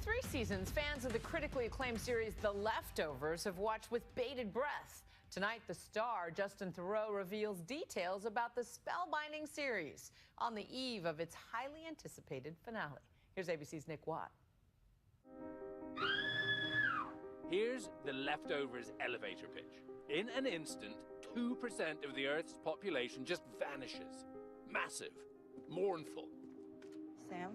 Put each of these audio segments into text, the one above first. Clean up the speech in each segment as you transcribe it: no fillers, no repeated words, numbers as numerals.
3 seasons, fans of the critically acclaimed series The Leftovers have watched with bated breath. Tonight, the star, Justin Theroux, reveals details about the spellbinding series on the eve of its highly anticipated finale. Here's ABC's Nick Watt. Here's The Leftovers elevator pitch. In an instant, 2% of the Earth's population just vanishes. Massive. Mournful. Sam?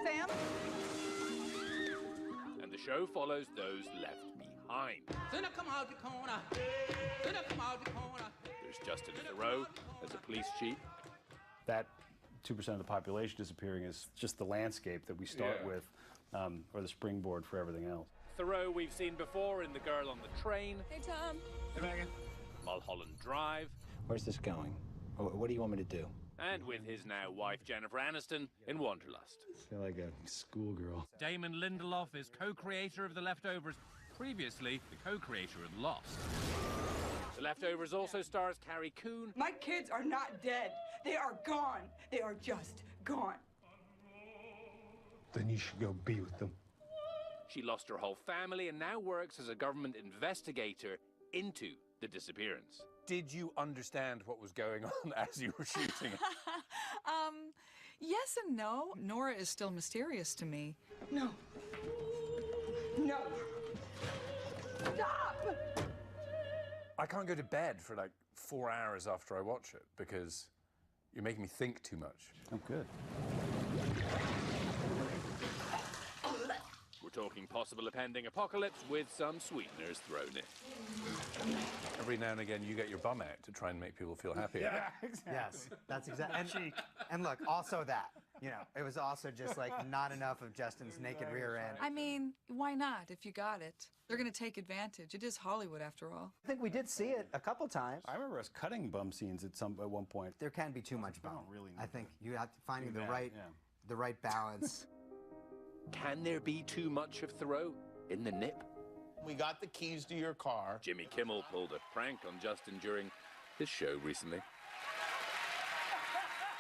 Sam? And the show follows those left behind. There's Justin Theroux as a police chief. That 2% of the population disappearing is just the landscape that we start with, or the springboard for everything else. Theroux we've seen before in The Girl on the Train. Hey, Tom. Hey, Megan. Mulholland Drive. Where's this going? What do you want me to do? And with his now wife Jennifer Aniston in Wanderlust. I feel like a schoolgirl. Damon Lindelof is co-creator of The Leftovers. Previously, the co-creator of Lost. The Leftovers also stars Carrie Coon. My kids are not dead. They are gone. They are just gone. Then you should go be with them. She lost her whole family and now works as a government investigator into the disappearance. Did you understand what was going on as you were shooting? Yes and no. Nora is still mysterious to me. No. No. Stop! I can't go to bed for like 4 hours after I watch it because you're making me think too much. I'm good. We're talking possible impending apocalypse with some sweeteners thrown in. Every now and again, you get your bum out to try and make people feel happy. Yeah, exactly. Yes, that's exactly. And look, also that, it was also just like not enough of Justin's naked rear end. I mean, why not if you got it? They're going to take advantage. It is Hollywood after all. I think we did see it a couple times. I remember us cutting bum scenes at one point. There can be too much bum. don't really I think you have to finding do the that, right balance. Can there be too much of Theroux in the nip? We got the keys to your car. Jimmy Kimmel pulled a prank on Justin during his show recently.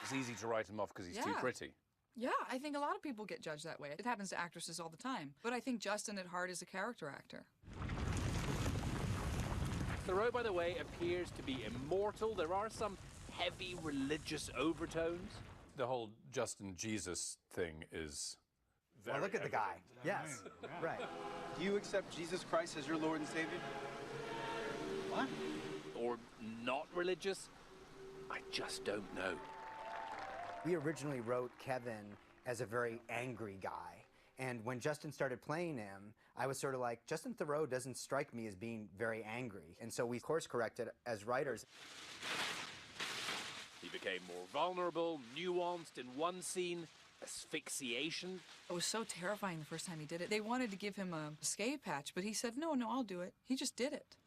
It's easy to write him off because he's too pretty. Yeah, I think a lot of people get judged that way. It happens to actresses all the time. But I think Justin at heart is a character actor. Theroux, by the way, appears to be immortal. There are some heavy religious overtones. The whole Justin Jesus thing is Well, look at the guy. Yes, right. Do you accept Jesus Christ as your Lord and Savior? What? Or not religious? I just don't know. We originally wrote Kevin as a very angry guy. And when Justin started playing him, I was sort of like, Justin Theroux doesn't strike me as being very angry. And so we course corrected as writers. He became more vulnerable, nuanced in one scene, asphyxiation. It was so terrifying the first time he did it. They wanted to give him a escape hatch, but he said, no, I'll do it. He just did it.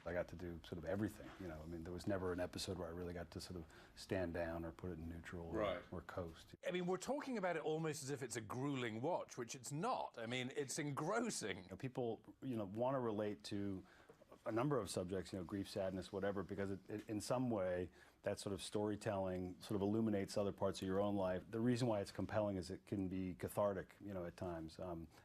I got to do sort of everything, I mean, there was never an episode where I really got to sort of stand down or put it in neutral or coast. I mean, we're talking about it almost as if it's a grueling watch, which it's not. I mean, it's engrossing. People, want to relate to a number of subjects, grief, sadness, whatever, because it, in some way, that sort of storytelling sort of illuminates other parts of your own life. The reason why it's compelling is it can be cathartic, at times.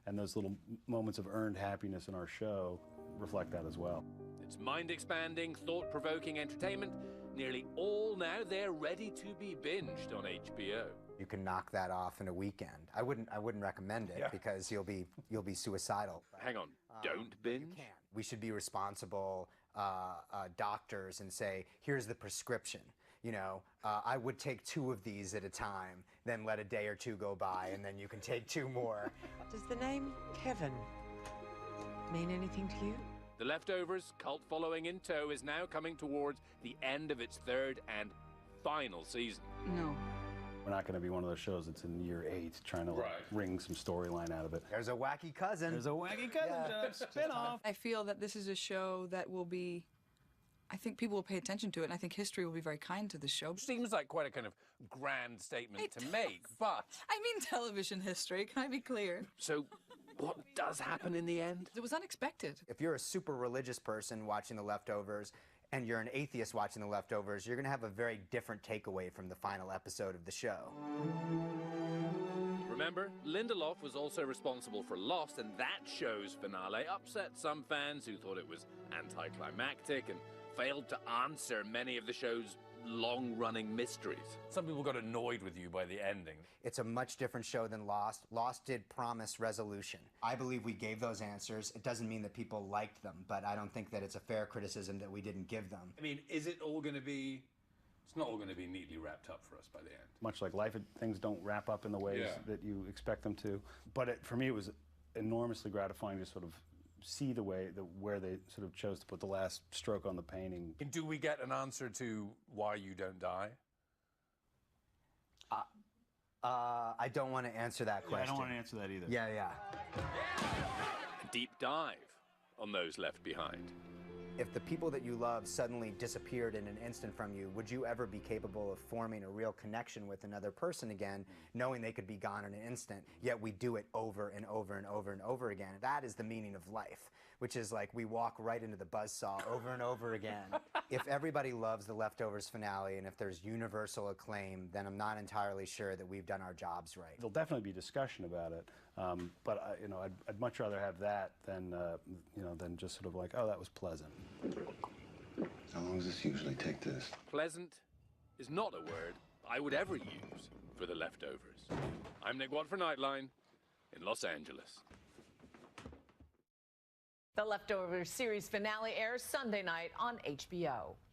And those little moments of earned happiness in our show reflect that as well. It's mind-expanding, thought-provoking entertainment. Nearly all now they're ready to be binged on HBO. You can knock that off in a weekend. I wouldn't recommend it because you'll be suicidal. Hang on, don't binge? You can't. We should be responsible doctors and say, here's the prescription. I would take 2 of these at a time, then let a day or 2 go by, and then you can take 2 more. Does the name Kevin mean anything to you? The Leftovers, cult following in tow, is now coming towards the end of its 3rd and final season. No. We're not going to be one of those shows that's in year 8 trying to wring some storyline out of it. There's a wacky cousin. There's a wacky cousin spin-off. I feel that this is a show that will be, I think people will pay attention to it, and I think history will be very kind to the show. Seems like quite a kind of grand statement to make, but... I mean television history, can I be clear? So, what does happen in the end? It was unexpected. If you're a super religious person watching The Leftovers, and you're an atheist watching The Leftovers, you're going to have a very different takeaway from the final episode of the show. Remember, Lindelof was also responsible for Lost, and that show's finale upset some fans who thought it was anticlimactic and failed to answer many of the show's long-running mysteries. Some people got annoyed with you by the ending. It's a much different show than Lost. Lost did promise resolution. I believe we gave those answers. It doesn't mean that people liked them, but I don't think that it's a fair criticism that we didn't give them. I mean, is it all going to be... It's not all going to be neatly wrapped up for us by the end. Much like life, things don't wrap up in the ways that you expect them to. But for me, it was enormously gratifying to sort of see the way where they sort of chose to put the last stroke on the painting. And do we get an answer to why you don't die? I don't want to answer that question. I don't want to answer that either. Yeah. A deep dive on those left behind. If the people that you love suddenly disappeared in an instant from you, would you ever be capable of forming a real connection with another person again, knowing they could be gone in an instant? Yet we do it over and over and over and over again. That is the meaning of life, which is like we walk right into the buzzsaw over and over again. If everybody loves The Leftovers finale and if there's universal acclaim, then I'm not entirely sure that we've done our jobs right. There'll definitely be discussion about it, but I'd much rather have that than than just sort of like, oh, that was pleasant. How long does this usually take this? Pleasant is not a word I would ever use for The Leftovers. I'm Nick Watt for Nightline in Los Angeles. The Leftovers series finale airs Sunday night on HBO.